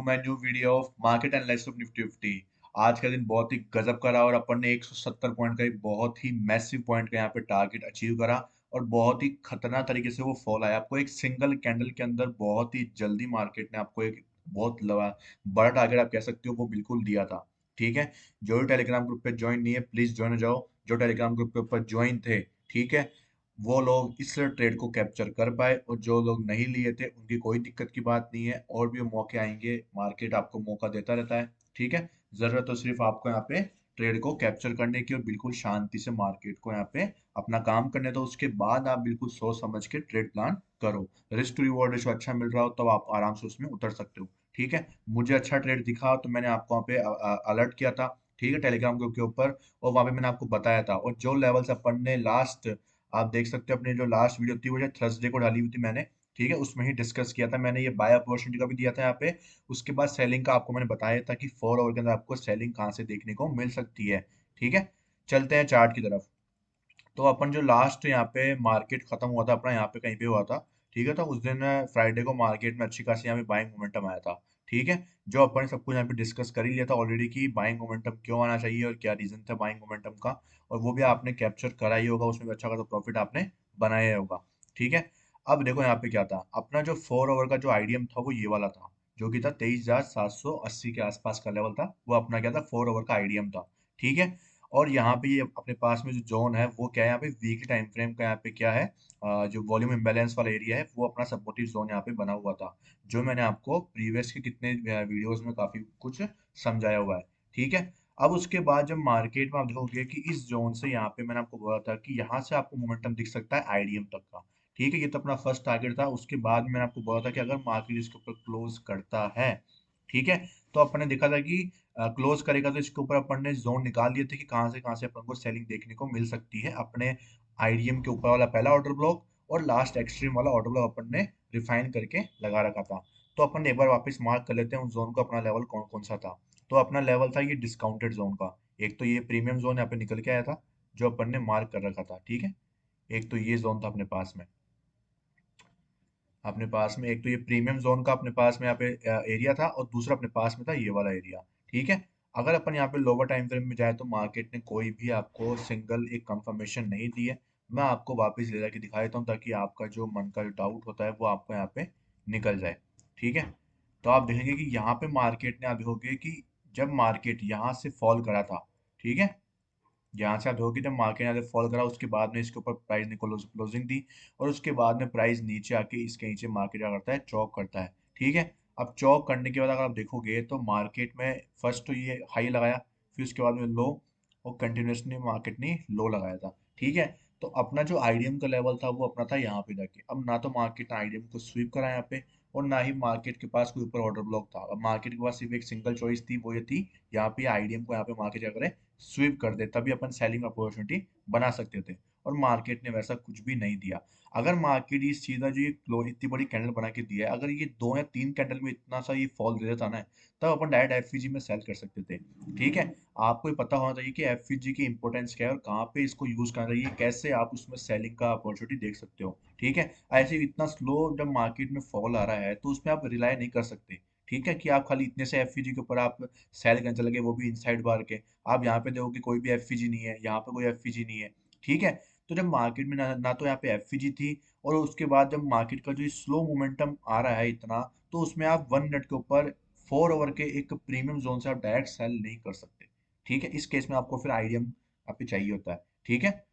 My new video of market analysis of Nifty 50। आज का दिन बहुत ही गजब करा और अपन ने 170 पॉइंट का एक बहुत ही मैसिव पॉइंट का यहाँ पे टारगेट अचीव करा और बहुत ही खतरनाक तरीके से वो फॉल आया। आपको एक सिंगल कैंडल के अंदर बहुत ही जल्दी मार्केट ने आपको एक बहुत बड़ा टारगेट आप कह सकते हो वो बिल्कुल दिया था। ठीक है, जो भी टेलीग्राम ग्रुप पे ज्वाइन नहीं है प्लीज ज्वाइन हो जाओ। जो टेलीग्राम ग्रुप के ऊपर ज्वाइन थे, ठीक है, वो लोग इस ट्रेड को कैप्चर कर पाए और जो लोग नहीं लिए थे उनकी कोई दिक्कत की बात नहीं है। और भी मौके आएंगे, मार्केट आपको मौका देता रहता है। ठीक है, जरूरत तो सिर्फ आपको यहाँ पे ट्रेड को कैप्चर करने की और बिल्कुल शांति से मार्केट को यहाँ पे अपना काम करने दो। उसके बाद आप बिल्कुल सोच समझ के ट्रेड प्लान करो। रिस्क टू रिवॉर्ड रेशो अच्छा मिल रहा हो तब आप आराम से उसमें उतर सकते हो। ठीक है, मुझे अच्छा ट्रेड दिखा तो मैंने आपको वहाँ पे अलर्ट किया था। ठीक है, टेलीग्राम ग्रुप के ऊपर, और वहाँ पे मैंने आपको बताया था। और जो लेवल्स अपन ने लास्ट, आप देख सकते हो अपनी जो लास्ट वीडियो थी वो जो थर्सडे को डाली हुई थी मैंने, ठीक है, उसमें ही डिस्कस किया था मैंने। ये बाय अपॉर्चुनिटी का भी दिया था यहाँ पे। उसके बाद सेलिंग का आपको मैंने बताया था कि 4 आवर के अंदर आपको सेलिंग कहाँ से देखने को मिल सकती है। ठीक है, चलते हैं चार्ट की तरफ। तो अपन जो लास्ट यहाँ पे मार्केट खत्म हुआ था अपना यहाँ पे कहीं पे हुआ था। ठीक है, तो उस दिन फ्राइडे को मार्केट में अच्छी खासी यहाँ पे बाइंग मोमेंटम आया था। ठीक है, जो अपन ने सब कुछ यहाँ पे डिस्कस कर ही लिया था ऑलरेडी कि बाइंग मोमेंटम क्यों आना चाहिए और क्या रीजन था बाइंग मोमेंटम का। और वो भी आपने कैप्चर करा ही होगा, उसमें भी अच्छा खासा प्रॉफिट आपने बनाया ही होगा। ठीक है, अब देखो यहाँ पे क्या था अपना जो 4 आवर का जो आईडीएम था वो ये वाला था, जो कि था 23,780 के आसपास का लेवल था। वो अपना क्या था, 4 आवर का आईडीएम था। ठीक है, और यहाँ पे ये अपने पास में जो जोन है वो क्या है, यहाँ पे वीकली टाइम फ्रेम का यहाँ पे क्या है, जो वॉल्यूम इम्बैलेंस वाला एरिया है वो अपना सपोर्टिव जोन यहाँ पे बना हुआ था। जो मैंने आपको प्रीवियस के कितने वीडियोस में काफी कुछ समझाया हुआ है। ठीक है, अब उसके बाद जब मार्केट में आप देखोगे कि इस जोन से यहाँ पे मैंने आपको बोला था कि यहाँ से आपको मोमेंटम दिख सकता है आईडीएम तक का। ठीक है, ये तो अपना फर्स्ट टारगेट था। उसके बाद मैंने आपको बोला था कि अगर मार्केट इसके ऊपर क्लोज करता है, ठीक है, तो अपन ने देखा था कि क्लोज करेगा तो इसके ऊपर अपन ने जोन निकाल लिए थे कि कहाँ से अपन को सेलिंग देखने को मिल सकती है। अपने आईडीएम के ऊपर वाला पहला ऑर्डर ब्लॉक और लास्ट एक्सट्रीम वाला ऑर्डर ब्लॉक अपन ने रिफाइन करके लगा रखा था। तो अपन एक बार वापस मार्क कर लेते हैं उस जोन को, अपना लेवल कौन कौन सा था। तो अपना लेवल था ये डिस्काउंटेड जोन का। एक तो ये प्रीमियम जोन यहाँ पे निकल के आया था जो अपन ने मार्क कर रखा था। ठीक है, एक तो ये जोन था अपने पास में, अपने पास में एक तो ये प्रीमियम जोन का अपने पास में यहाँ पे एरिया था और दूसरा अपने पास में था ये वाला एरिया। ठीक है, अगर अपन यहाँ पे लोअर टाइम फ्रेम में जाए तो मार्केट ने कोई भी आपको सिंगल एक कंफर्मेशन नहीं दी है। मैं आपको वापस ले जाके दिखा देता हूँ ताकि आपका जो मन का जो डाउट होता है वो आपको यहाँ पे निकल जाए। ठीक है, तो आप देखेंगे कि यहाँ पे मार्केट ने, आप देखोगे कि जब मार्केट यहाँ से फॉल करा था, ठीक है, यहाँ से आप देखोगे जब मार्केट यहाँ से फॉल करा उसके बाद में इसके ऊपर प्राइस ने क्लोजिंग दी और उसके बाद में प्राइस नीचे आके इसके नीचे मार्केट क्या करता है, चौक करता है। ठीक है, अब चौक करने के बाद अगर आप देखोगे तो मार्केट में फर्स्ट तो ये हाई लगाया, फिर उसके बाद में लो, और कंटिन्यूसली मार्केट ने लो लगाया था। ठीक है, तो अपना जो आईडीएम का लेवल था वो अपना था यहाँ पे जाके। अब ना तो मार्केट ने आईडीएम को स्वीप करा यहाँ पे और ना ही मार्केट के पास कोई ऊपर ऑर्डर ब्लॉक था। अब मार्केट के पास सिर्फ एक सिंगल चॉइस थी, वो ये थी यहाँ पे आईडीएम को यहाँ पे मार्केट क्या करे, स्वीप कर दे, तभी अपन सेलिंग अपॉर्चुनिटी बना सकते थे। और मार्केट ने वैसा कुछ भी नहीं दिया। अगर मार्केट ये सीधा जो ये इतनी बड़ी कैंडल बना के दिया है, अगर ये 2 या 3 कैंडल में इतना सा ये फॉल दे देता ना, तब अपन डायरेक्ट एफवीजी में सेल कर सकते थे। ठीक है, आपको ये पता होना चाहिए कि एफवीजी की इंपॉर्टेंस क्या है और कहाँ पे इसको यूज करना चाहिए, कैसे आप उसमें सेलिंग का अपॉर्चुनिटी देख सकते हो। ठीक है, ऐसे इतना स्लो जब मार्केट में फॉल आ रहा है तो उसमें आप रिलाई नहीं कर सकते। ठीक है, कि आप खाली इतने से एफवीजी के ऊपर आप सेल करने चले गए, वो भी इनसाइड बार के। आप यहाँ पे देखो कि कोई भी एफवीजी नहीं है, यहाँ पे कोई एफवीजी नहीं है। ठीक है, तो जब मार्केट में ना तो यहाँ पे एफवीजी थी, और उसके बाद जब मार्केट का जो स्लो मोमेंटम आ रहा है इतना, तो उसमें आप 1 मिनट के ऊपर 4 आवर के एक प्रीमियम जोन से आप डायरेक्ट सेल नहीं कर सकते। ठीक है, इस केस में आपको फिर आईडीएम आप पे चाहिए होता है। ठीक है,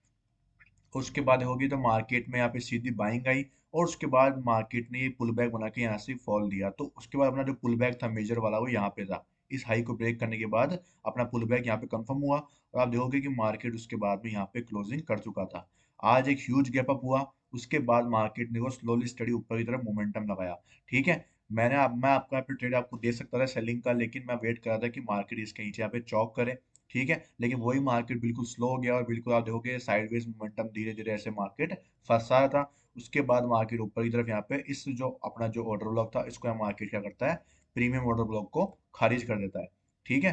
उसके बाद होगी तो मार्केट में यहाँ पे सीधी बाइंग आई और उसके बाद मार्केट ने ये पुल बैक बना के यहाँ से फॉल दिया। तो उसके बाद अपना जो पुल बैक था मेजर वाला वो यहाँ पे था। इस हाई को ब्रेक करने के बाद अपना पुल बैक यहाँ पे कंफर्म हुआ और आप देखोगे कि मार्केट उसके बाद में यहाँ पे क्लोजिंग कर चुका था। आज एक ह्यूज गैप अप हुआ, उसके बाद मार्केट ने वो स्लोली स्टडी ऊपर की तरफ मोमेंटम लगाया। ठीक है, मैं आपको यहाँ पे ट्रेड आपको दे सकता था सेलिंग का, लेकिन मैं वेट कर रहा था कि मार्केट इसके नीचे यहाँ पे चौक करे। ठीक है, लेकिन वही मार्केट बिल्कुल स्लो हो गया और बिल्कुल आप देखोगे साइडवेज मोमेंटम धीरे धीरे ऐसे मार्केट फंसा रहा था। उसके बाद मार्केट ऊपर की तरफ यहाँ पे इस जो अपना जो ऑर्डर ब्लॉक था इसको मार्केट क्या करता है, प्रीमियम ऑर्डर ब्लॉक को खारिज कर देता है। ठीक है,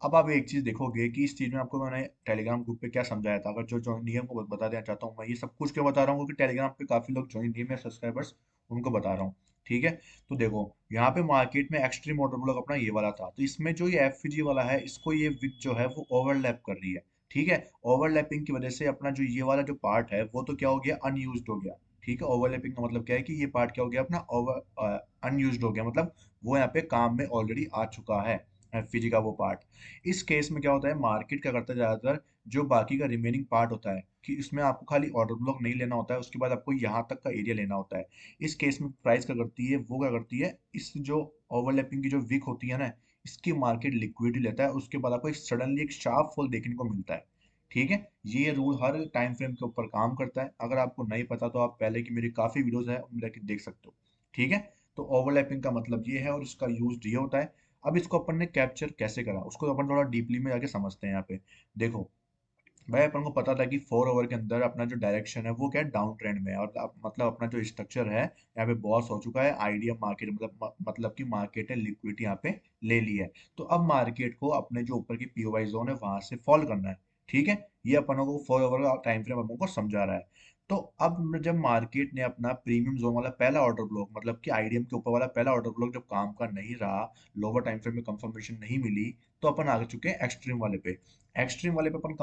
अब आप एक चीज देखोगे कि इस चीज में आपको मैंने टेलीग्राम ग्रुप पे क्या समझाया था, अगर जो ज्वाइन नहीं है उनको बता देना चाहता हूँ। मैं ये सब कुछ क्यों बता रहा हूँ, क्योंकि टेलीग्राम पे काफी लोग ज्वाइन नहीं है, मेरे सब्सक्राइबर्स, उनको बता रहा हूँ। ठीक है। तो देखो यहाँ पे मार्केट में एक्सट्रीम ऑर्डर ब्लॉक अपना ये वाला था, तो इसमें जो ये एफजी वाला है इसको ये विक जो है वो ओवरलैप कर रही है। ठीक है। ओवरलैपिंग की वजह से अपना जो ये वाला जो पार्ट है वो तो क्या हो गया, अनयूज्ड हो गया। ठीक है। ओवरलैपिंग का मतलब क्या है कि ये पार्ट क्या हो गया अपना ओवर अनयूज्ड हो गया, मतलब वो यहाँ पे काम में ऑलरेडी आ चुका है, एफजी का वो पार्ट। इस केस में क्या होता है, मार्केट क्या करता है ज्यादातर, जो बाकी का रिमेनिंग पार्ट होता है कि इसमें आपको खाली ऑर्डर ब्लॉक नहीं लेना होता है, उसके बाद आपको यहाँ तक का एरिया लेना होता है। इस केस में प्राइस क्या करती है, वो क्या करती है, इस जो ओवरलैपिंग की जो विक होती है ना, इसकी मार्केट लिक्विडिटी लेता है, उसके बाद आपको एक सडनली एक शार्प फॉल देखने को मिलता है। ठीक है। ये रूल हर टाइम फ्रेम के ऊपर काम करता है, अगर आपको नहीं पता तो आप पहले की मेरी काफी वीडियोस है उनमें जाके देख सकते हो। ठीक है। तो ओवरलैपिंग का मतलब ये है और इसका यूज ये होता है। अब इसको अपन ने कैप्चर कैसे करा उसको अपन थोड़ा डीपली में जाके समझते हैं यहाँ पे। देखो भाई, अपन को पता था कि 4 ओवर के अंदर अपना जो डायरेक्शन है वो क्या है, डाउन ट्रेंड में है, और मतलब अपना जो स्ट्रक्चर है यहाँ पे बॉस हो चुका है, आइडिया मार्केट मतलब कि मार्केट ने लिक्विडिटी यहाँ पे ले ली है। तो अब मार्केट को अपने जो ऊपर की पीओवाई जोन है वहां से फॉल करना है। ठीक है। ये अपनों को 4 ओवर का टाइम फ्रेम अपन को समझा रहा है। तो अब जब मार्केट ने अपना प्रीमियम जोन वाला पहला ऑर्डर ब्लॉक, मतलब कि आईडीएम के ऊपर वाला पहला ऑर्डर ब्लॉक जब काम का नहीं रहा, लोअर टाइम फ्रेम में कंफर्मेशन नहीं मिली, तो अपन आगे चुके हैं एक्सट्रीम वाले पे। एक्सट्रीम वाले पे अपन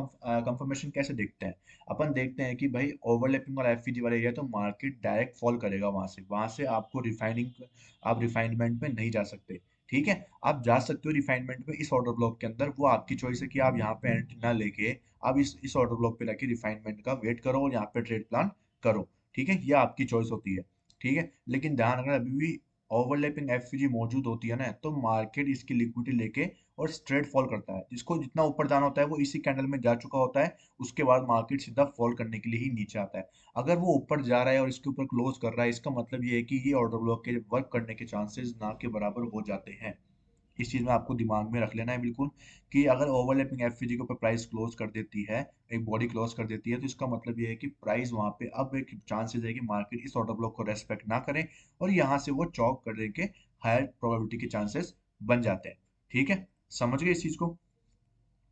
कंफर्मेशन कैसे देखते हैं, अपन देखते हैं कि भाई ओवरलैपिंग और एफईजी वाला एरिया तो मार्केट डायरेक्ट फॉल करेगा, वहां से आपको रिफाइनिंग, आप रिफाइनमेंट में नहीं जा सकते। ठीक है। आप जा सकते हो रिफाइनमेंट में इस ऑर्डर ब्लॉक के अंदर, वो आपकी चॉइस है कि आप यहाँ पे एंट्री ना लेके आप इस ऑर्डर ब्लॉक पे जाके रिफाइनमेंट का वेट करो और यहाँ पे ट्रेड प्लान करो। ठीक है। ये आपकी चॉइस होती है। ठीक है। लेकिन ध्यान रखना, अभी भी ओवरलैपिंग एफईजी मौजूद होती है ना, तो मार्केट इसकी लिक्विडिटी लेके और स्ट्रेट फॉल करता है, जिसको जितना ऊपर जाना होता है वो इसी कैंडल में जा चुका होता है, उसके बाद मार्केट सीधा फॉल करने के लिए ही नीचे आता है। अगर वो ऊपर जा रहा है और इसके ऊपर क्लोज कर रहा है, इसका मतलब ये है कि ये ऑर्डर ब्लॉक के वर्क करने के चांसेस ना के बराबर हो जाते हैं। इस चीज में आपको दिमाग में रख लेना है बिल्कुल, कि अगर ओवरलैपिंग एफवीजी के ऊपर प्राइस क्लोज कर देती है, एक बॉडी क्लोज कर देती है, तो इसका मतलब ये है कि प्राइस वहां पे अब एक चांसेस है कि मार्केट इस ऑर्डर ब्लॉक को रेस्पेक्ट ना करे और यहाँ से वो चौक करने के हायर प्रोबेबिलिटी के चांसेस बन जाते हैं। ठीक है। समझ गए इस चीज को।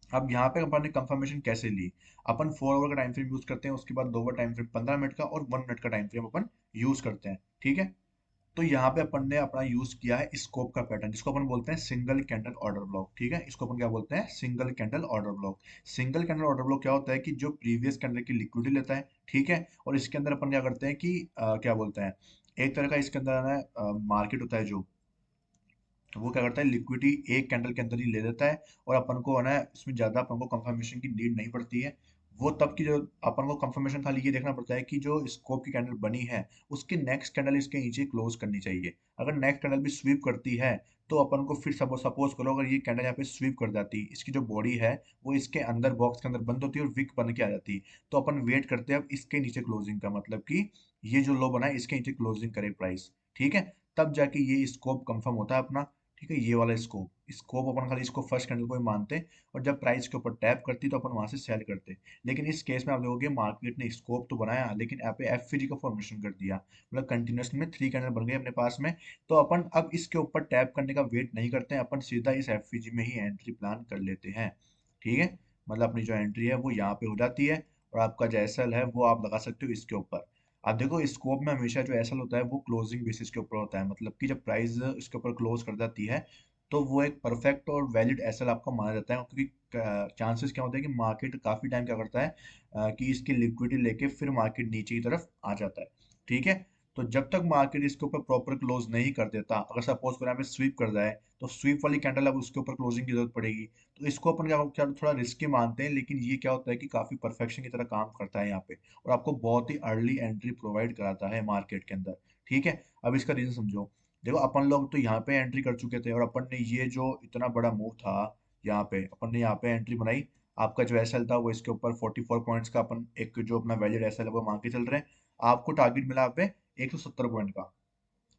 अब यहाँ पे अपन ने कंफर्मेशन कैसे ली, अपन 4 ओवर का टाइम फ्रेम यूज करते हैं, उसके बाद 2 ओवर टाइम फ्रेम 15 मिनट का और 1 मिनट का टाइम फ्रेम अपन यूज करते हैं। ठीक है। तो यहाँ पे अपन ने अपना यूज किया है स्कोप का पैटर्न, जिसको अपन बोलते हैं सिंगल कैंडल ऑर्डर ब्लॉक। ठीक है। इसको अपन क्या बोलते हैं, single candle order block. Single candle order block क्या होता है कि जो प्रीवियस कैंडल की लिक्विडिटी लेता है। ठीक है। और इसके अंदर अपन क्या करते हैं कि क्या बोलते हैं, एक तरह का इसके अंदर ना मार्केट होता है जो, वो क्या करता है, लिक्विडिटी एक कैंडल के अंदर ही ले लेता है, और अपन को है ना इसमें ज्यादा अपन को कंफर्मेशन की नीड नहीं पड़ती है। वो तब की जो अपन को कंफर्मेशन खाली ये देखना पड़ता है कि जो स्कोप की कैंडल बनी है उसकी नेक्स्ट कैंडल इसके नीचे क्लोज करनी चाहिए। अगर नेक्स्ट कैंडल भी स्वीप करती है तो अपन को फिर सपोज करो अगर ये कैंडल यहाँ पे स्वीप कर जाती, इसकी जो बॉडी है वो इसके अंदर बॉक्स के अंदर बंद होती है और विक बन के आ जाती, तो अपन वेट करते हैं अब इसके नीचे क्लोजिंग का, मतलब कि ये जो लो बना है इसके नीचे क्लोजिंग करे प्राइस। ठीक है। तब जाके ये स्कोप कंफर्म होता है अपना। ठीक है। ये वाला स्कोप स्कोप अपन खाली इसको फर्स्ट कैंडल को ही मानते हैं, और जब प्राइस के ऊपर टैप करती तो अपन वहां से सेल करते हैं। लेकिन इस केस में आप देखोगे मार्केट ने स्कोप तो बनाया लेकिन यहाँ पे एफवीजी का फॉर्मेशन कर दिया, मतलब कंटिन्यूस में 3 कैंडल बन गए अपने पास में। तो अपन अब इसके ऊपर टैप करने का वेट नहीं करते हैं, अपन सीधा इस एफवीजी में ही एंट्री प्लान कर लेते हैं। ठीक है। मतलब अपनी जो एंट्री है वो यहाँ पे हो जाती है, और आपका जो एसएल है वो आप लगा सकते हो इसके ऊपर। आप देखो स्कोप में हमेशा जो एसएल होता है वो क्लोजिंग बेसिस के ऊपर होता है, मतलब कि जब प्राइस इसके ऊपर क्लोज कर जाती है तो वो एक परफेक्ट और वैलिड एसएल आपका माना जाता है, क्योंकि चांसेस क्या होते हैं कि मार्केट काफी टाइम क्या करता है कि इसकी लिक्विडिटी लेके फिर मार्केट नीचे की तरफ आ जाता है। ठीक है। तो जब तक मार्केट इसके ऊपर प्रॉपर क्लोज नहीं कर देता, अगर सपोज करें यहाँ पे स्वीप कर जाए, तो स्वीप वाली कैंडल अब उसके ऊपर क्लोजिंग की जरूरत पड़ेगी। तो इसको अपन क्या क्या थोड़ा रिस्की मानते हैं, लेकिन ये क्या होता है कि काफी परफेक्शन की तरह काम करता है यहाँ पे, और आपको बहुत ही अर्ली एंट्री प्रोवाइड कराता है मार्केट के अंदर। ठीक है। अब इसका रीजन समझो। देखो अपन लोग तो यहाँ पे एंट्री कर चुके थे, और अपन ने ये जो इतना बड़ा मूव था यहाँ पे, अपन ने यहाँ पे एंट्री बनाई। आपका जो एसएल था वो इसके ऊपर 44 पॉइंट्स का, अपन एक जो अपना वैलिड एसएल है वो मान के चल रहे हैं। आपको टारगेट मिला यहाँ पे 170 पॉइंट का।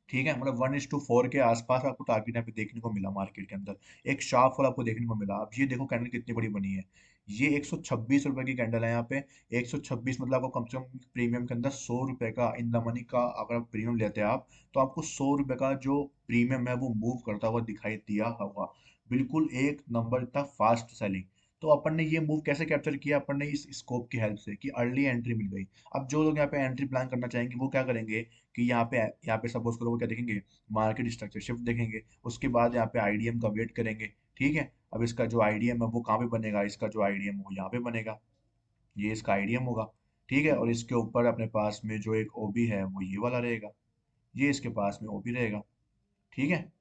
ठीक है। मतलब 1:4 के आसपास आपको टारगेट यहाँ पे देखने को मिला मार्केट के अंदर, एक शार्प फॉल आपको देखने को मिला। अब ये देखो कैंडल कितनी बड़ी बनी है, ये 126 रुपए की कैंडल है यहाँ पे। 126 मतलब आपको कम से कम प्रीमियम के अंदर 100 रुपए का इन द मनी का, अगर आप प्रीमियम लेते हैं आप, तो आपको 100 रुपए का जो प्रीमियम है वो मूव करता हुआ दिखाई दिया होगा। बिल्कुल एक नंबर, इतना फास्ट सेलिंग। तो अपन ने ये मूव कैसे कैप्चर किया, अपन ने इस स्कोप की हेल्प से कि अर्ली एंट्री मिल गई। अब जो लोग यहाँ पे एंट्री प्लान करना चाहेंगे वो क्या करेंगे कि यहाँ पे सपोज करो वो क्या देखेंगे, मार्केट स्ट्रक्चर शिफ्ट देखेंगे, उसके बाद यहाँ पे आईडीएम का वेट करेंगे। ठीक है, अब इसका जो आईडीएम है वो कहाँ पे बनेगा, इसका जो आईडीएम वो यहाँ पे बनेगा, ये इसका आईडीएम होगा। ठीक है, और इसके ऊपर अपने पास में जो एक ओबी है वो ये वाला रहेगा, ये इसके पास में ओबी रहेगा। ठीक है,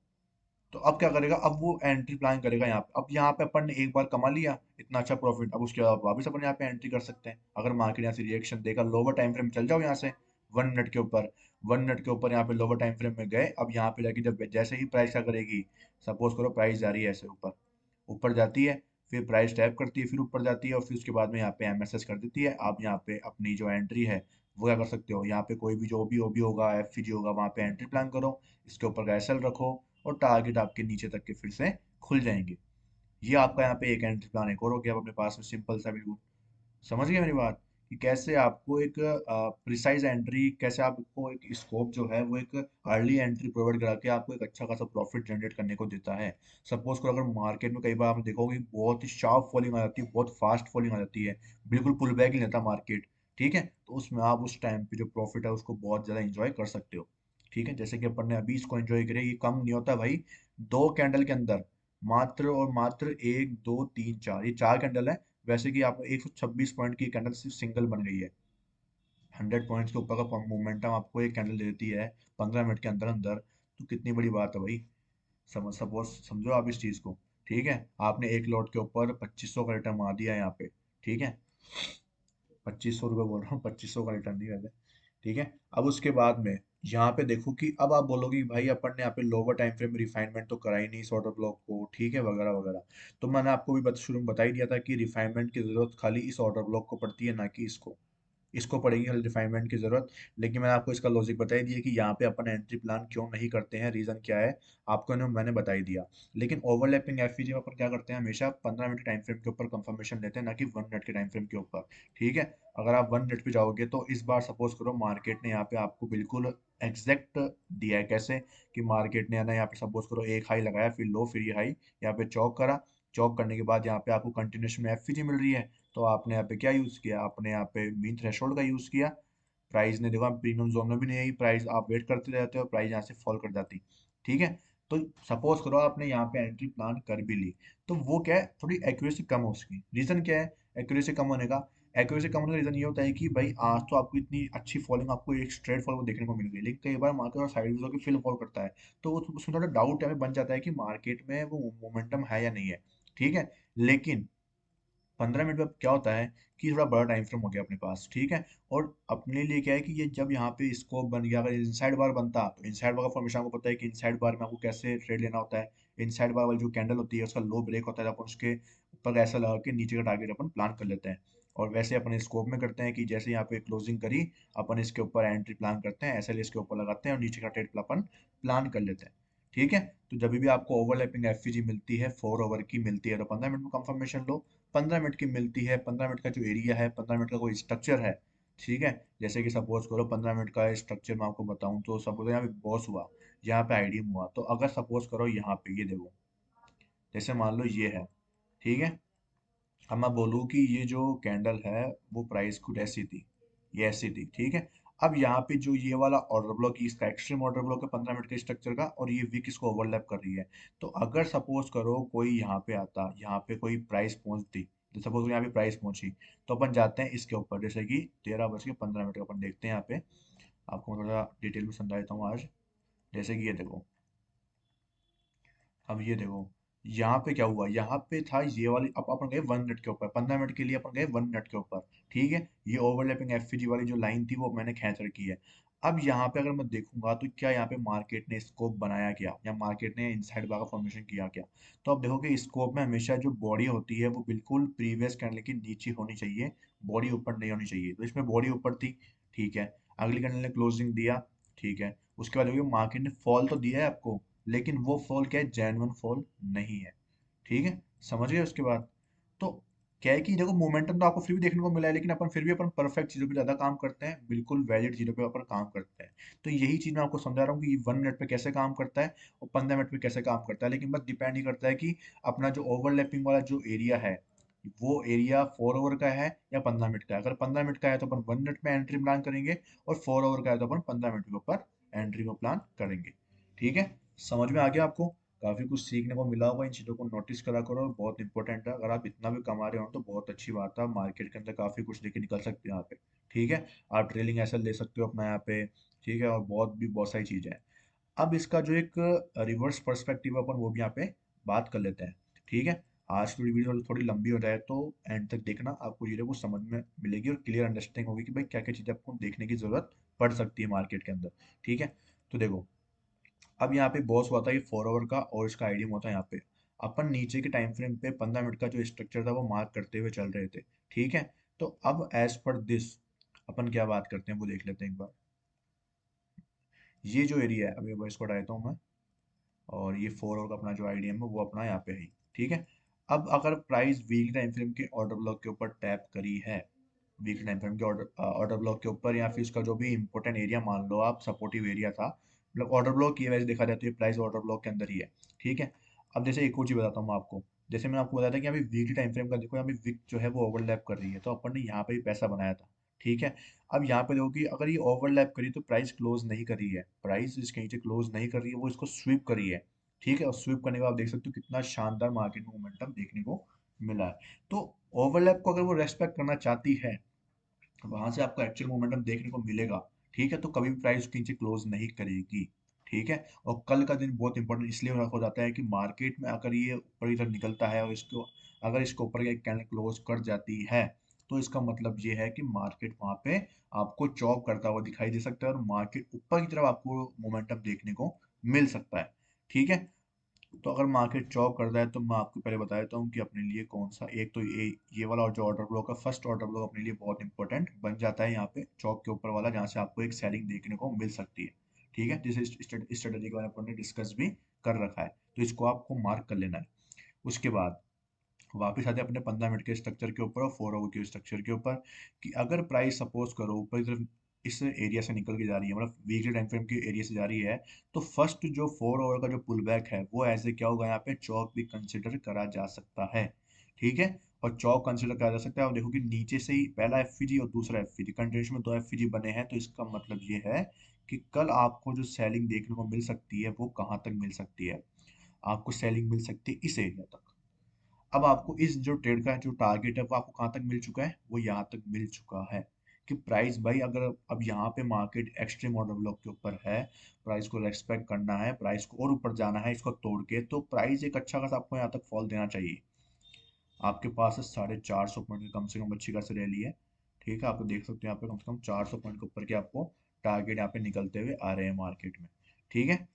तो अब क्या करेगा, अब वो एंट्री प्लान करेगा यहाँ पे। अब यहाँ पे अपन ने एक बार कमा लिया इतना अच्छा प्रॉफिट, अब उसके बाद वापस अपन यहाँ पे एंट्री कर सकते हैं। अगर मार्केट यहाँ से रिएक्शन देगा, लोअर टाइम फ्रेम चल जाओ यहाँ से 1 मिनट के ऊपर, 1 मिनट के ऊपर यहाँ पे लोअर टाइम फ्रेम में गए। अब यहाँ पे जाके जब जैसे ही प्राइस क्या करेगी, सपोज करो प्राइस जा रही है ऐसे ऊपर, ऊपर जाती है, फिर प्राइस टैप करती है, फिर ऊपर जाती है, और फिर उसके बाद में यहाँ पे एमएसएस कर देती है। आप यहाँ पे अपनी जो एंट्री है वो क्या कर सकते हो, यहाँ पे कोई भी जो भी ओबी होगा, एफवीजी होगा, वहाँ पे एंट्री प्लान करो, इसके ऊपर का एसएल रखो, और टारगेट आपके नीचे तक के फिर से खुल जाएंगे। ये आपका यहाँ पे एक एंट्री प्लान एक और हो गया अब अपने पास में, सिंपल सा बिल्कुल। समझ गए मेरी बात, कि कैसे आपको एक प्रिसाइज एंट्री, कैसे आपको एक स्कोप जो है वो एक अर्ली एंट्री प्रोवाइड करा के आपको एक अच्छा खासा प्रॉफिट जनरेट करने को देता है। सपोज करो अगर मार्केट में कई बार आप देखोगे बहुत ही शार्प फॉलिंग आ जाती है, बहुत फास्ट फॉलिंग आ जाती है, बिल्कुल पुल बैक ही लेता मार्केट। ठीक है, तो उसमें आप उस टाइम पे जो प्रॉफिट है उसको बहुत ज्यादा इंजॉय कर सकते हो। ठीक है, जैसे कि अपन ने अभी इसको एंजॉय किया, ये कम नहीं होता भाई, 2 कैंडल के अंदर, मात्र और मात्र 1 2 3 4, ये 4 कैंडल है। वैसे कि आप 126 पॉइंट की कैंडल सिर्फ सिंगल बन गई है, 100 पॉइंट्स के ऊपर का मोमेंटम आपको एक कैंडल दे देती है 15 मिनट के अंदर अंदर। तो कितनी बड़ी बात है भाई, सपोज समझो आप इस चीज को। ठीक है, आपने एक लॉट के ऊपर 2500 का रिटर्न मार दिया यहाँ पे। ठीक है, 2500 रुपये बोल रहा हूँ, 2500 का रिटर्न नहीं वैसे। ठीक है, अब उसके बाद में यहाँ पे देखो कि अब आप बोलोगे कि भाई अपन ने यहाँ पे लोअर टाइम फ्रेम में रिफाइनमेंट तो करा ही नहीं इस ऑर्डर ब्लॉक को, ठीक है, वगैरह वगैरह। तो मैंने आपको भी शुरू में बता ही दिया था कि रिफाइनमेंट की जरूरत खाली इस ऑर्डर ब्लॉक को पड़ती है, ना कि इसको, इसको पड़ेगी खाली रिफाइनमेंट की जरूरत। लेकिन मैंने आपको इसका लॉजिक बता ही दिया कि यहाँ पे अपन एंट्री प्लान क्यों नहीं करते हैं, रीजन क्या है, आपको मैंने बता ही दिया। लेकिन ओवरलैपिंग एफवीजी में अपन क्या करते हैं, हमेशा 15 मिनट टाइम फ्रेम के ऊपर कंफर्मेशन लेते हैं, ना कि 1 मिनट के टाइम फ्रेम के ऊपर। ठीक है, अगर आप 1 मिनट पे जाओगे तो इस बार सपोज करो मार्केट ने यहाँ पे आपको बिल्कुल एग्जैक्ट दिया है, कैसे कि मार्केट ने है ना यहाँ पे सपोज करो एक हाई लगाया, फिर लो, फिर ये हाई यहाँ पे चौक करा, चौक करने के बाद यहाँ पे आपको कंटिन्यूशन में एफवीजी मिल रही है। तो आपने यहाँ पे क्या यूज किया, आपने यहाँ पे मीन थ्रेशोल्ड का यूज किया। प्राइस ने देखो, प्रीमियम जोन में भी नहीं आई प्राइस, आप वेट करते रहते हो, प्राइस यहाँ से फॉल कर जाती। ठीक है, तो सपोज करो आपने यहाँ पे एंट्री प्लान कर भी ली, तो वो क्या है, थोड़ी एक्यूरेसी कम हो उसकी। रीजन क्या है एक्यूरेसी कम होने का, एक्यूरेसी कम होने का रीजन ये होता है कि भाई आज तो आपको इतनी अच्छी फॉलिंग, आपको एक स्ट्रेट फॉल को देखने को मिल गई, लेकिन कई बार मार्केट और साइड होकर फिल फॉल करता है, तो उसमें थोड़ा डाउट हमें बन जाता है कि मार्केट में वो मोमेंटम है या नहीं है। ठीक है, लेकिन 15 मिनट में क्या होता है कि थोड़ा बड़ा टाइम फ्रेम हो गया अपने पास। ठीक है, और अपने लिए क्या है कि ये जब यहाँ पे स्कोप बन गया, अगर इनसाइड बार बनता तो इनसाइड बार का फॉर्मेशन आपको पता है कि इनसाइड बार में आपको कैसे ट्रेड लेना होता है। इनसाइड बार वाली जो कैंडल होती है उसका लो ब्रेक होता है, अपन उसके ऊपर ऐसा लगा के नीचे का टारगेट अपन प्लान कर लेते हैं। और वैसे अपन स्कोप में करते हैं कि जैसे यहाँ पे क्लोजिंग करी, अपन इसके ऊपर एंट्री प्लान करते हैं, एसएल इसके ऊपर लगाते हैं और नीचे का ट्रेड अपन प्लान कर लेते हैं। ठीक है, तो जब भी आपको ओवरलैपिंग एफवीजी मिलती है 4 ओवर की मिलती है, तो 15 मिनट में कंफर्मेशन लो। 15 मिनट की मिलती है, 15 मिनट का जो एरिया है, 15 मिनट का कोई स्ट्रक्चर है। ठीक है, जैसे कि सपोज करो 15 मिनट का स्ट्रक्चर मैं आपको बताऊं, तो सपोज यहाँ पे बॉस हुआ, यहाँ पे आईडीएम हुआ, तो अगर सपोज करो यहाँ पे ये देखो, जैसे मान लो ये है। ठीक है, अब मैं बोलूँ कि ये जो कैंडल है वो प्राइस कुछ ऐसी थी, ये ऐसी थी। ठीक है, अब यहाँ पे जो ये वाला ऑर्डर ब्लॉक, इसका एक्सट्रीम ऑर्डर ब्लॉक है 15 मिनट के स्ट्रक्चर का, और ये वीक इसको ओवरलैप कर रही है। तो अगर सपोज करो कोई यहाँ पे आता, यहाँ पे कोई प्राइस पहुंचती, तो सपोज यहाँ पे प्राइस पहुंची, तो अपन जाते हैं इसके ऊपर, जैसे कि 13:15 का अपन देखते हैं यहाँ पे, आपको मैं थोड़ा डिटेल में समझा देता हूँ आज। जैसे कि ये देखो, अब ये देखो यहाँ पे क्या हुआ, यहाँ पे था ये वाली, अब अपन गए 1 मिनट के ऊपर, 15 मिनट के लिए अपन गए 1 मिनट के ऊपर। ठीक है, ये ओवरलैपिंग एफवीजी वाली जो लाइन थी वो मैंने खींच रखी है। अब यहाँ पे अगर मैं देखूंगा तो क्या यहाँ पे मार्केट ने स्कोप बनाया क्या, या मार्केट ने इनसाइड बार का फॉर्मेशन किया क्या। तो अब देखो कि स्कोप में हमेशा जो बॉडी होती है वो बिल्कुल प्रीवियस कैंडल के नीचे होनी चाहिए, बॉडी ऊपर नहीं होनी चाहिए। तो इसमें बॉडी ऊपर थी। ठीक है, अगली कैंडल ने क्लोजिंग दिया। ठीक है, उसके बाद देखिए मार्केट ने फॉल तो दिया है आपको, लेकिन वो फॉल क्या है, जेन्युइन फॉल नहीं है। ठीक है, समझ गए उसके बाद। तो क्या है कि देखो मोमेंटम तो आपको फिर भी देखने को मिला है, लेकिन अपन फिर भी अपन परफेक्ट चीजों पे ज्यादा काम करते हैं, बिल्कुल वैलिड चीजों पे अपन काम करते हैं। तो यही चीज मैं आपको समझा रहा हूँ कि 1 मिनट पे कैसे काम करता है और 15 मिनट पे कैसे काम करता है, लेकिन बस डिपेंड ही करता है कि अपना जो ओवरलैपिंग वाला जो एरिया है, वो एरिया 4 ओवर का है या 15 मिनट का है। अगर 15 मिनट का है तो अपन 1 मिनट में एंट्री प्लान करेंगे, और 4 ओवर का है तो अपन 15 मिनट के ऊपर एंट्री को प्लान करेंगे। ठीक है, समझ में आ गया आपको? काफी कुछ सीखने को मिला होगा, इन चीजों को नोटिस करा करो, बहुत इंपॉर्टेंट है। अगर आप इतना भी कमा रहे हो तो बहुत अच्छी बात है, मार्केट के अंदर काफी कुछ लेके निकल सकते हो यहाँ पे। ठीक है, आप ट्रेलिंग एसेट ले सकते हो अपना यहाँ पे। ठीक है, और बहुत सारी चीजें हैं। अब इसका जो एक रिवर्स पर्सपेक्टिव अपन वो भी यहाँ पे बात कर लेते हैं। ठीक है, आज की वीडियो थोड़ी लंबी हो जाए तो एंड तक देखना, आपको ये वो समझ में मिलेगी और क्लियर अंडरस्टैंडिंग होगी कि भाई क्या क्या चीजें आपको देखने की जरूरत पड़ सकती है मार्केट के अंदर। ठीक है, तो देखो, अब यहाँ पे बॉस हुआ था ये 4 ओवर का, और इसका आइडियम होता है यहाँ पे। अपन नीचे के टाइम फ्रेम पे 15 मिनट का जो स्ट्रक्चर था वो मार्क करते हुए चल रहे थे। ठीक है, तो अब एज पर दिस अपन क्या बात करते हैं वो देख लेते हैं एक बार। ये जो एरिया है, अभी एक बार इसको हटा देता हूँ मैं, और ये 4 आवर का अपना जो आईडीएम है वो अपना यहाँ पे है। ठीक है, अब अगर प्राइस वीकली टाइम फ्रेम के ऑर्डर ब्लॉक के ऊपर टैप करी है, वीकली टाइम फ्रेम के ऑर्डर ऑर्डर ब्लॉक के ऊपर, या फिर इसका जो भी इंपॉर्टेंट एरिया मान लो आप सपोर्टिव एरिया था, मतलब ऑर्डर ब्लॉक ये वैसे देखा जाए तो ये प्राइस ऑर्डर ब्लॉक के अंदर ही है। ठीक है, अब जैसे एक और चीज बताता हूँ आपको। जैसे मैंने आपको बताया था कि अभी वीकली टाइम फ्रेम का देखो, अभी विक जो है वो ओवरलैप कर रही है, तो अपन ने यहाँ पे भी पैसा बनाया था। ठीक है, अब यहाँ पे देखो कि अगर ये ओवरलैप करी तो प्राइस क्लोज नहीं कर रही है, प्राइस इसके नीचे क्लोज नहीं कर रही है, वो इसको स्वीप करी है। ठीक है, और स्वीप करने के बाद आप देख सकते हो कितना शानदार मार्केट में मोमेंटम देखने को मिला है। तो ओवरलैप को अगर वो रेस्पेक्ट करना चाहती है, वहां से आपको एक्चुअल मोमेंटम देखने को मिलेगा। ठीक है, तो कभी भी प्राइस उसके नीचे क्लोज नहीं करेगी। ठीक है, और कल का दिन बहुत इंपॉर्टेंट इसलिए हो जाता है कि मार्केट में अगर ये ऊपर की तरफ निकलता है और इसको, अगर इसको ऊपर एक कैंडल क्लोज कर जाती है, तो इसका मतलब ये है कि मार्केट वहां पे आपको चॉप करता हुआ दिखाई दे सकता है, और मार्केट ऊपर की तरफ आपको मोमेंटम देखने को मिल सकता है। ठीक है, तो अगर मार्केट चॉप करता है तो मैं आपको पहले बता देता हूँ कि अपने लिए कौन सा, एक तो ये वाला जो ऑर्डर ब्लॉक है, फर्स्ट ऑर्डर ब्लॉक अपने लिए बहुत इंपॉर्टेंट बन जाता है यहाँ पे चौक के ऊपर वाला, जहाँ से आपको एक सेलिंग देखने को मिल सकती है। ठीक है, जिस स्ट्रेटेजी के बारे में अपन ने डिस्कस भी कर रखा है, तो इसको आपको मार्क कर लेना है। उसके बाद वापस आते हैं अपने 15 मिनट के स्ट्रक्चर के ऊपर और 4 आवर के स्ट्रक्चर के ऊपर, कि अगर प्राइस सपोज करो ऊपर की तरफ इस एरिया से निकल के जा रही है, मतलब वीकली टाइम फ्रेम के एरिया से जा रही है, तो फर्स्ट जो 4 आवर का जो पुल बैक है वो ऐसे क्या होगा, यहाँ पे चौक भी कंसिडर करा जा सकता है। ठीक है, और चौक कंसिडर करा जा सकता है, और देखो कि नीचे से ही पहला एफवीजी और दूसरा एफवीजी कंटिन्यूशन में दो एफवीजी बने हैं, तो इसका मतलब ये है कि कल आपको जो सेलिंग देखने को मिल सकती है वो कहाँ तक मिल सकती है, आपको सेलिंग मिल सकती है इस एरिया तक। अब आपको इस जो ट्रेड का जो टारगेट है वो आपको कहाँ तक मिल चुका है, वो यहाँ तक मिल चुका है, कि प्राइस भाई अगर अब यहाँ पे मार्केट एक्सट्रीम ऑर्डर ब्लॉक के ऊपर है, प्राइस को रेस्पेक्ट करना है, प्राइस को और ऊपर जाना है इसको तोड़ के, तो प्राइस एक अच्छा खासा आपको यहाँ तक फॉल देना चाहिए। आपके पास है 450 पॉइंट की कम से कम अच्छी खासी रैली है। ठीक है, आप देख सकते हो यहाँ पे कम से कम 400 पॉइंट के ऊपर के आपको टारगेट यहाँ पे निकलते हुए आ रहे हैं मार्केट में। ठीक है,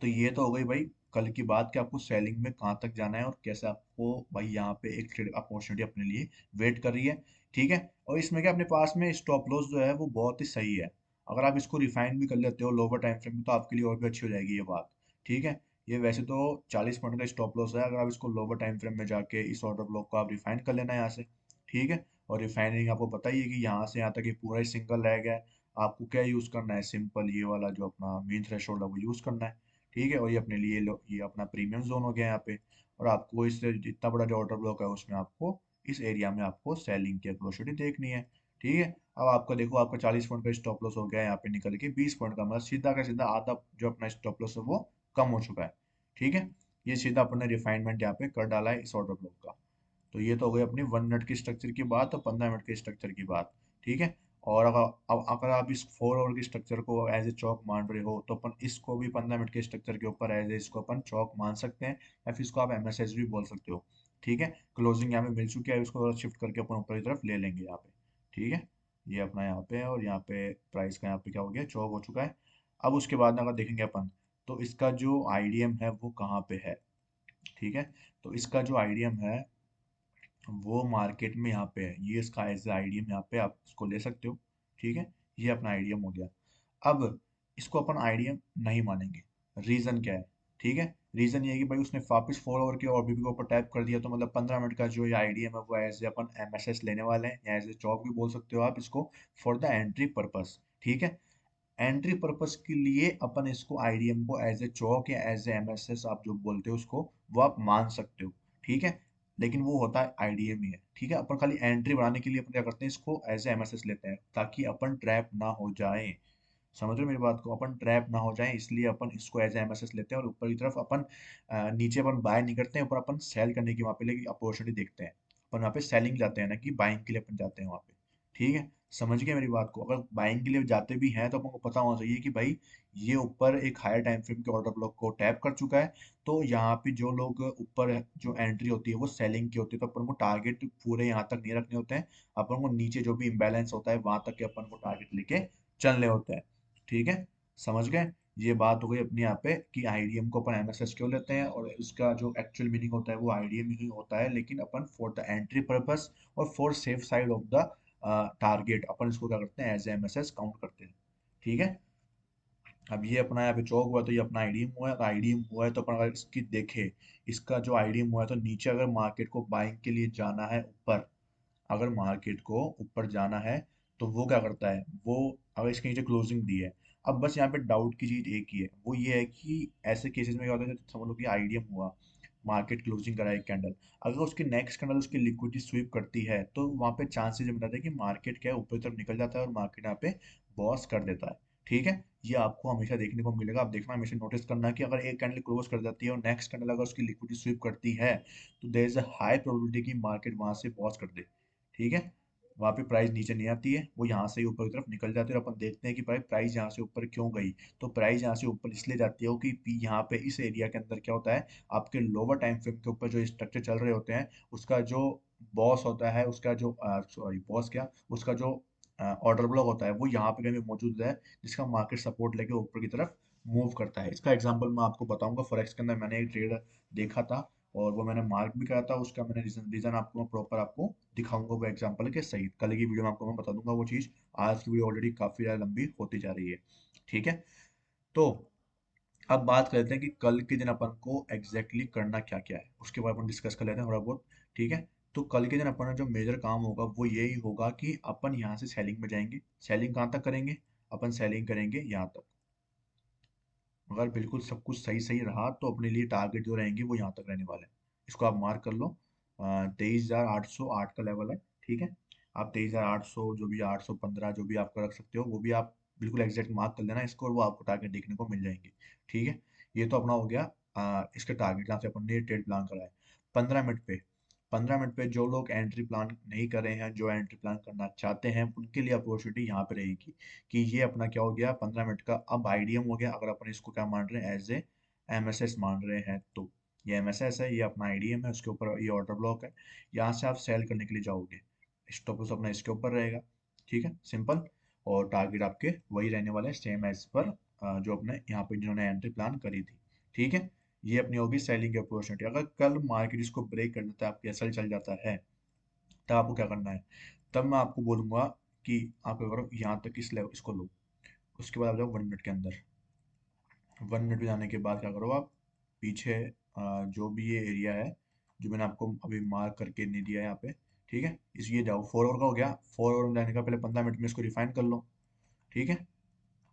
तो ये तो हो गई भाई कल की बात कि आपको सेलिंग में कहाँ तक जाना है और कैसे आपको भाई यहाँ पे एक ट्रेड अपॉर्चुनिटी अपने लिए वेट कर रही है। ठीक है, और इसमें क्या अपने पास में स्टॉप लॉस जो है वो बहुत ही सही है। अगर आप इसको रिफाइन भी कर लेते हो लोअर टाइम फ्रेम में तो आपके लिए और भी अच्छी हो जाएगी ये बात। ठीक है, ये वैसे तो 40 पॉइंट का स्टॉप लॉस है, अगर आप इसको लोअर टाइम फ्रेम में जाके इस ऑर्डर ब्लॉक को आप रिफाइन कर लेना यहाँ से। ठीक है, और रिफाइनिंग आपको पता ही है कि यहाँ से यहाँ तक ये पूरा ही सिंगल रह गया है। आपको क्या यूज करना है, सिंपल ये वाला जो अपना मेन थ्रेशोल्ड है वो यूज करना है। ठीक है, और ये अपने लिए ये अपना प्रीमियम जोन हो गया यहाँ पे, और आपको इससे जितना बड़ा जो ऑर्डर ब्लॉक है उसमें आपको इस एरिया में आपको सेलिंग की अपॉर्चुनिटी देखनी है। ठीक है, अब आपका देखो आपका 40 पॉइंट का स्टॉप लॉस हो गया है यहाँ पे निकल के 20 पॉइंट का, मतलब सीधा का सीधा आधा जो अपना स्टॉप लॉस है वो कम हो चुका है। ठीक है, ये सीधा अपने रिफाइनमेंट यहाँ पे कर डाला है इस ऑर्डर ब्लॉक का। तो ये तो हो गई अपनी 1 मिनट की स्ट्रक्चर की बात और 15 मिनट के स्ट्रक्चर की बात। ठीक है, और अगर अब अगर आप इस 4 आवर की स्ट्रक्चर को एज ए चौक मान रहे हो, तो अपन इसको भी 15 मिनट के स्ट्रक्चर के ऊपर एज ए इसको अपन चौक मान सकते हैं, या फिर इसको आप एमएसएस भी बोल सकते हो। ठीक है, क्लोजिंग यहाँ पे मिल चुकी है, इसको शिफ्ट करके अपन ऊपर की तरफ ले लेंगे यहाँ पे। ठीक है, ये अपना यहाँ पे है, और यहाँ पे प्राइस का यहाँ पे क्या हो गया, चौक हो चुका है। अब उसके बाद में अगर देखेंगे अपन, तो इसका जो आईडीएम है वो कहाँ पे है। ठीक है, तो इसका जो आईडीएम है वो मार्केट में यहाँ पे है, ये इसका एज आईडीएम यहाँ पे आप इसको ले सकते हो। ठीक है, ये अपना आईडीएम हो गया। अब इसको अपन आईडीएम नहीं मानेंगे, रीजन क्या है। ठीक है, रीजन ये है कि भाई उसने वापस 4 आवर के ऑर्बिट के ऊपर टैप कर दिया, तो मतलब 15 मिनट का जो ये आईडीएम है वो एज अपन एमएसएस लेने वाले हैं, या एज ए चौक भी बोल सकते हो आप इसको, फॉर द एंट्री पर्पस। ठीक है, एंट्री पर्पस के लिए अपन इसको आईडीएम को एज ए चौक या एज ए एमएसएस आप जो बोलते हो उसको, वो आप मान सकते हो। ठीक है, लेकिन वो होता है आईडीएम ही है। ठीक है, अपन खाली एंट्री बनाने के लिए अपन क्या करते हैं, इसको एज ए एमएसएस लेते हैं ताकि अपन ट्रैप ना हो जाए। समझ रहे हो मेरी बात को, अपन ट्रैप ना हो जाए इसलिए अपन इसको एज एमएसएस लेते हैं, और ऊपर की तरफ अपन नीचे अपन बाय नहीं करते हैं, ऊपर अपन सेल करने की वहाँ पे लेके अपॉर्चुनिटी देखते हैं। अपन वहाँ पे सेलिंग जाते हैं ना कि बाइंग के लिए अपन जाते हैं वहाँ पे। ठीक है, समझ गए मेरी बात को। अगर बाइंग के लिए जाते भी हैं तो अपन को पता होना चाहिए कि भाई ये ऊपर एक हायर टाइम फ्रेम के ऑर्डर ब्लॉक को टैप कर चुका है, तो यहाँ पे जो लोग ऊपर जो एंट्री होती है वो सेलिंग की होती है, तो अपन को टारगेट पूरे यहाँ तक नहीं रखने होते हैं। अपन को नीचे जो भी इम्बैलेंस होता है वहां तक के अपन को टारगेट लेके चलने होते हैं। ठीक है, समझ गए। ये बात हो गई अपनी यहाँ पे कि आईडीएम को अपन एमएसएस क्यों लेते हैं, और इसका जो एक्चुअल मीनिंग होता है वो आईडीएम ही होता है, लेकिन अपन फॉर द एंट्री पर्पस और for safe side of the target अपन इसको क्या करते हैं, एज एमएसएस काउंट करते हैं। ठीक है, अब ये अपना यहाँ पे चौक हुआ तो ये अपना आईडीएम हुआ है, तो आईडीएम हुआ है तो अपन अगर इसकी देखे, इसका जो आईडीएम हुआ है तो नीचे अगर मार्केट को बाइंग के लिए जाना है ऊपर, अगर मार्केट को ऊपर जाना है तो वो क्या करता है, वो अगर इसके नीचे क्लोजिंग दी है। अब बस यहाँ पे डाउट की चीज एक ही है, वो ये है कि ऐसे केसेस में क्या होता है, जब समझ लो कि आईडीएम हुआ, मार्केट क्लोजिंग करा एक कैंडल, अगर उसकी नेक्स्ट कैंडल उसकी लिक्विडिटी स्वीप करती है तो वहाँ पे चांसेस बन जाते हैं कि मार्केट क्या है ऊपर की तरफ निकल जाता है और मार्केट यहाँ पे बॉस कर देता है। ठीक है, ये आपको हमेशा देखने को मिलेगा। आप देखना, हमेशा नोटिस करना कि अगर एक कैंडल क्लोज कर जाती है और नेक्स्ट कैंडल अगर उसकी लिक्विडिटी स्वीप करती है, तो there is a high probability कि मार्केट वहां से बॉस कर दे। ठीक है, वहाँ पे प्राइस नीचे नहीं आती है, वो यहाँ से ही ऊपर की तरफ निकल जाती है, और अपन देखते हैं कि भाई प्राइस यहाँ से ऊपर क्यों गई। तो प्राइस यहाँ से ऊपर इसलिए जाती है कि यहाँ पे इस एरिया के अंदर क्या होता है, आपके लोअर टाइम फ्रेम के ऊपर जो स्ट्रक्चर चल रहे होते हैं, उसका जो बॉस होता है, उसका जो सॉरी बॉस क्या, उसका जो ऑर्डर ब्लॉक होता है वो यहाँ पे कहीं मौजूद है, जिसका मार्केट सपोर्ट लेके ऊपर की तरफ मूव करता है। इसका एग्जांपल मैं आपको बताऊंगा, फॉरेक्स के अंदर मैंने एक ट्रेड देखा था और वो मैंने मार्क भी करा था, उसका मैंने रीजन आपको मैं प्रॉपर आपको दिखाऊंगा वो एग्जांपल के सही। कल की वीडियो में आपको मैं बता दूंगा वो चीज़। आज की वीडियो ऑलरेडी काफ़ी ज़्यादा लंबी होती जा रही है। ठीक है, तो अब बात करते हैं कि कल के दिन अपन को एग्जैक्टली करना क्या क्या है, उसके बाद अपन डिस्कस कर लेते हैं थोड़ा बहुत। ठीक है, तो कल के दिन अपन का जो मेजर काम होगा वो यही होगा कि अपन यहाँ से सेलिंग में जाएंगे। सेलिंग कहाँ तक करेंगे, अपन सेलिंग करेंगे यहाँ तक। अगर बिल्कुल सब कुछ सही सही रहा तो अपने लिए टारगेट जो रहेंगे वो यहाँ तक रहने वाले हैं। इसको आप मार्क कर लो, 23,808 का लेवल है। ठीक है, आप 23,800 जो भी 815 जो भी आपका रख सकते हो, वो भी आप बिल्कुल एग्जैक्ट मार्क कर लेना इसको, और वो आपको टारगेट देखने को मिल जाएंगे। ठीक है, ये तो अपना हो गया इसके टारगेट जहाँ से अपन ने ट्रेड प्लान करा है। 15 मिनट पे, 15 मिनट पे जो लोग एंट्री प्लान नहीं कर रहे हैं, जो एंट्री प्लान करना चाहते हैं, उनके लिए अपॉर्चुनिटी यहाँ पे रहेगी कि ये अपना क्या हो गया 15 मिनट का अब आईडीएम हो गया। अगर अपन इसको क्या मान रहे हैं, एज ए एमएसएस मान रहे हैं, तो ये एमएसएस है, ये अपना आईडीएम है, उसके ऊपर ये ऑर्डर ब्लॉक है। यहाँ से आप सेल करने के लिए जाओगे, स्टॉप लॉस अपना इसके ऊपर रहेगा। ठीक है, सिंपल। और टारगेट आपके वही रहने वाले हैं सेम एज पर जो अपने यहाँ पे जिन्होंने एंट्री प्लान करी थी। ठीक है, ये अपनी होगी सेलिंग की अपॉर्चुनिटी। अगर कल मार्केट इसको ब्रेक कर देता है, आपकी एसएल चल जाता है, तब आपको क्या करना है, तब मैं आपको बोलूंगा कि आप क्या करो, यहाँ तक इस लेवल इसको लो, उसके बाद आप जाओ 1 मिनट के अंदर। 1 मिनट में जाने के बाद क्या करो आप, पीछे जो भी ये एरिया है जो मैंने आपको अभी मार्क करके नहीं दिया है यहाँ पे, ठीक है, इस ये जाओ 4 आवर का हो गया। 4 आवर में जाने का पहले 15 मिनट में इसको रिफाइन कर लो। ठीक है,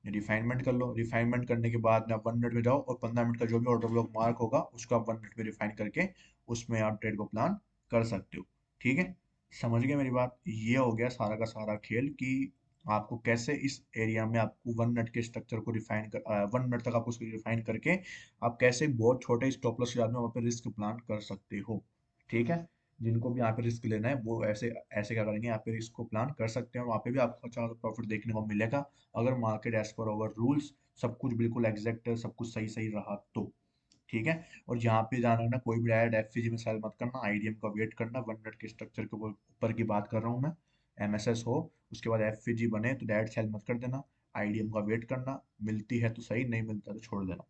रिफाइनमेंट कर लो, रिफाइनमेंट करने के बाद में आप 1 मिनट में जाओ और 15 मिनट का जो भी ऑर्डर ब्लॉक मार्क होगा उसको आप 1 मिनट में रिफाइन करके उसमें आप ट्रेड को प्लान कर सकते हो। ठीक है, समझ गए मेरी बात। ये हो गया सारा का सारा खेल कि आपको कैसे इस एरिया में आपको 1 मिनट के स्ट्रक्चर को रिफाइन कर 1 मिनट तक आपको उसको रिफाइन करके आप कैसे बहुत छोटे स्टॉप लॉस के साथ में वहाँ पे रिस्क प्लान कर सकते हो। ठीक है, जिनको भी यहाँ पे रिस्क लेना है वो ऐसे ऐसे क्या करेंगे, यहाँ पे रिस्क को प्लान कर सकते हैं, वहाँ पे भी आपको अच्छा प्रॉफिट देखने को मिलेगा अगर मार्केट एज पर अवर रूल्स सब कुछ बिल्कुल एग्जैक्ट सब कुछ सही सही रहा तो। ठीक है, और यहाँ पे जाना ना, कोई भी डायरेक्ट एफसीजी में सेल मत करना, आईडीएम का वेट करना। 1 मिनट के स्ट्रक्चर के ऊपर की बात कर रहा हूँ मैं, एमएसएस हो उसके बाद एफसीजी बने तो डायरेक्ट सेल मत कर देना, आईडीएम का वेट करना, मिलती है तो सही, नहीं मिलता तो छोड़ देना।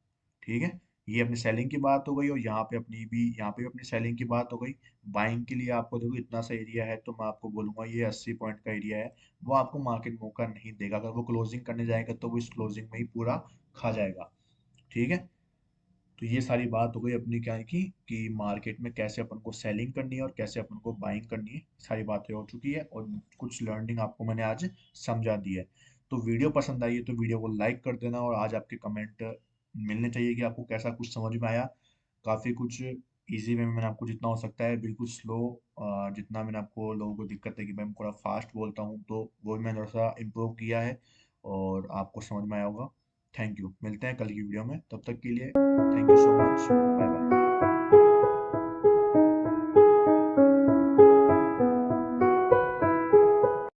ठीक है, ये अपनी सेलिंग की बात हो गई, और यहाँ पे भी अपनी सेलिंग की बात हो गई। बाइंग के लिए आपको देखो इतना सा एरिया है, तो मैं आपको बोलूंगा ये 80 पॉइंट का एरिया है, वो आपको मार्केट मौका नहीं देगा। अगर वो क्लोजिंग करने जाएगा तो वो इस क्लोजिंग में ही पूरा खा जाएगा। ठीक है, तो ये सारी बात हो गई अपनी क्या है कि मार्केट में कैसे अपन को सेलिंग करनी है और कैसे अपन को बाइंग करनी है, सारी बातें हो चुकी है, और कुछ लर्निंग आपको मैंने आज समझा दी है। तो वीडियो पसंद आई है तो वीडियो को लाइक कर देना, और आज आपके कमेंट मिलने चाहिए कि आपको कैसा कुछ समझ में आया। काफ़ी कुछ इजी वे में मैंने आपको जितना हो सकता है बिल्कुल स्लो, जितना मैंने आपको लोगों को दिक्कत है कि भाई मैं थोड़ा फास्ट बोलता हूँ, तो वो भी मैंने थोड़ा सा इम्प्रूव किया है और आपको समझ में आया होगा। थैंक यू, मिलते हैं कल की वीडियो में, तब तक के लिए thank you so much, bye bye.